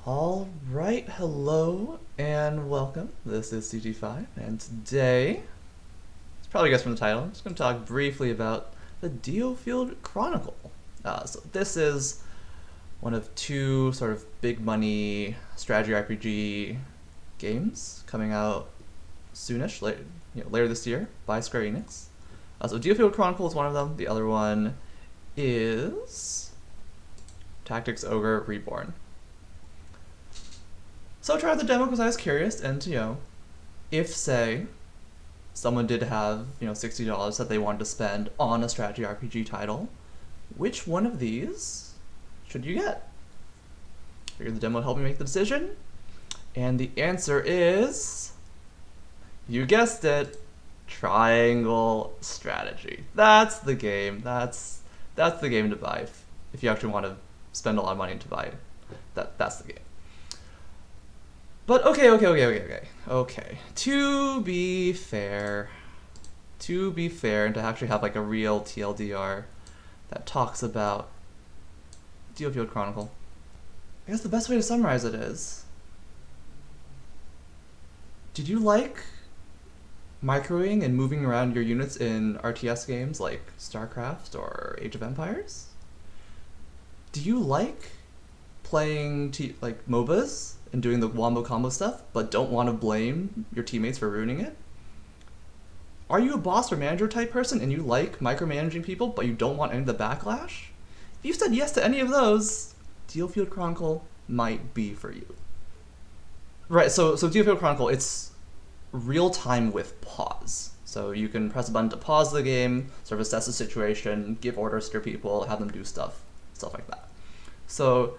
All right, hello and welcome. This is CG5, and today, it's probably guessed from the title, I'm just going to talk briefly about the DioField Chronicle. So this is one of two sort of big money strategy RPG games coming out soonish, later this year by Square Enix. So DioField Chronicle is one of them. The other one is Tactics Ogre Reborn. So I tried the demo because I was curious, and if say someone did have $60 that they wanted to spend on a strategy RPG title, which one of these should you get? I figured the demo would help me make the decision, and the answer is, you guessed it, Triangle Strategy. That's the game. That's the game to buy if you actually want to spend a lot of money to buy. That's the game. But okay. To be fair, and to actually have like a real TLDR that talks about DioField Chronicle, I guess the best way to summarize it is, did you like microing and moving around your units in RTS games like StarCraft or Age of Empires? Do you like playing like MOBAs and doing the wombo combo stuff, but don't want to blame your teammates for ruining it? Are you a boss or manager type person and you like micromanaging people, but you don't want any of the backlash? If you said yes to any of those, DioField Chronicle might be for you. Right, so DioField Chronicle, it's real time with pause. So you can press a button to pause the game, sort of assess the situation, give orders to your people, have them do stuff like that. So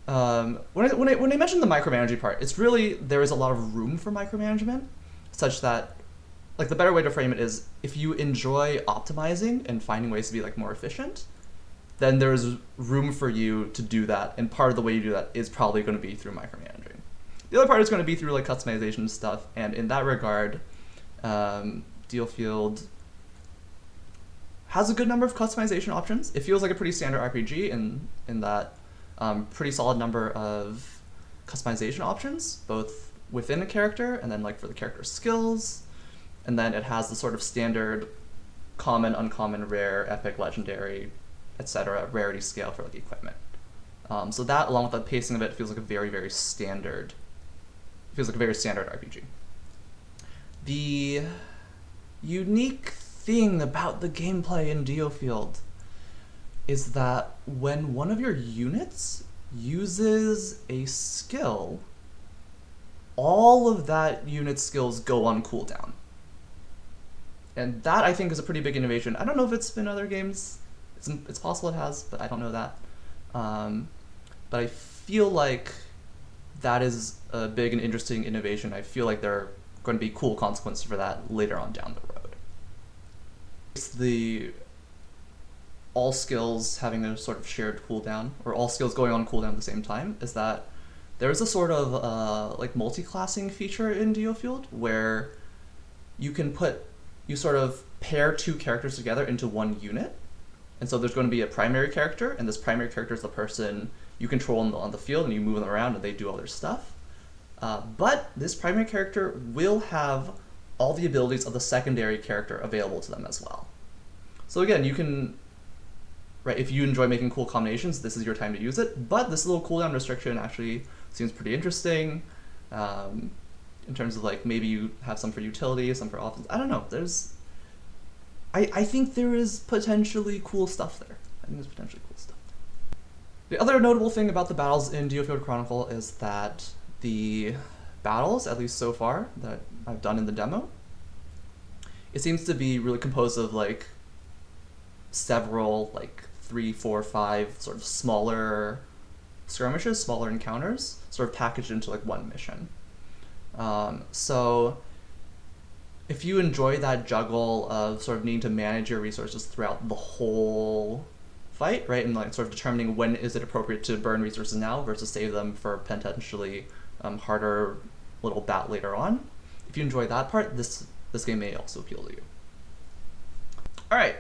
when I mentioned the micromanaging part, it's really, there is a lot of room for micromanagement, such that, like, the better way to frame it is, if you enjoy optimizing and finding ways to be like more efficient, then there's room for you to do that, and part of the way you do that is probably going to be through micromanaging. The other part is going to be through like customization stuff, and in that regard, DioField has a good number of customization options. It feels like a pretty standard RPG in that pretty solid number of customization options, both within a character and then like for the character's skills. And then it has the sort of standard common, uncommon, rare, epic, legendary, etc. rarity scale for like equipment. So that, along with the pacing of it, feels like a very standard RPG. The unique thing about the gameplay in DioField is that when one of your units uses a skill, all of that unit's skills go on cooldown. And that, I think, is a pretty big innovation. I don't know if it's been other games. It's possible it has, but I don't know that. But I feel like that is a big and interesting innovation. I feel like there are going to be cool consequences for that later on down the road. It's the all skills having a sort of shared cooldown, or all skills going on cooldown at the same time, is that there's a sort of like multi-classing feature in DioField where you sort of pair two characters together into one unit. And so there's going to be a primary character, and this primary character is the person you control on the field, and you move them around and they do all their stuff. But this primary character will have all the abilities of the secondary character available to them as well. So again, you can, right, if you enjoy making cool combinations, this is your time to use it, but this little cooldown restriction actually seems pretty interesting, in terms of like, maybe you have some for utility, some for offense. I don't know, I think there is potentially cool stuff there. The other notable thing about the battles in DioField Chronicle is that the battles, at least so far, that I've done in the demo, it seems to be really composed of like several, like 3, 4, 5 sort of smaller skirmishes, smaller encounters, sort of packaged into like one mission. So if you enjoy that juggle of sort of needing to manage your resources throughout the whole fight, right, and like sort of determining when is it appropriate to burn resources now versus save them for potentially harder little bat later on, if you enjoy that part, this game may also appeal to you. All right,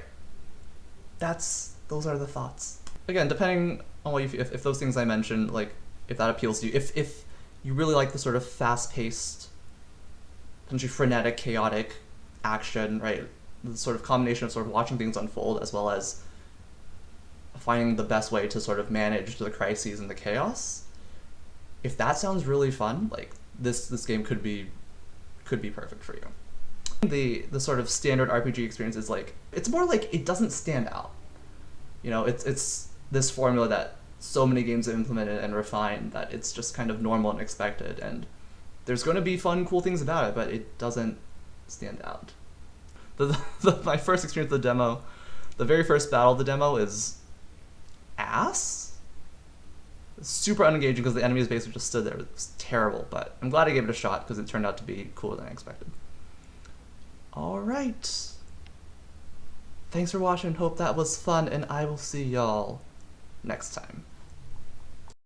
those are the thoughts. Again, depending on what if those things I mentioned, like, if that appeals to you. If you really like the sort of fast-paced, potentially frenetic, chaotic action, right? The sort of combination of sort of watching things unfold as well as finding the best way to sort of manage the crises and the chaos. If that sounds really fun, like this game could be perfect for you. The sort of standard RPG experience is like, it's more like it doesn't stand out. You know, it's this formula that so many games have implemented and refined that it's just kind of normal and expected, and there's going to be fun, cool things about it, but it doesn't stand out. My first experience with the demo, the very first battle of the demo is ass. It's super unengaging because the enemies basically just stood there. It was terrible, but I'm glad I gave it a shot because it turned out to be cooler than I expected. Alright. Thanks for watching, hope that was fun, and I will see y'all next time.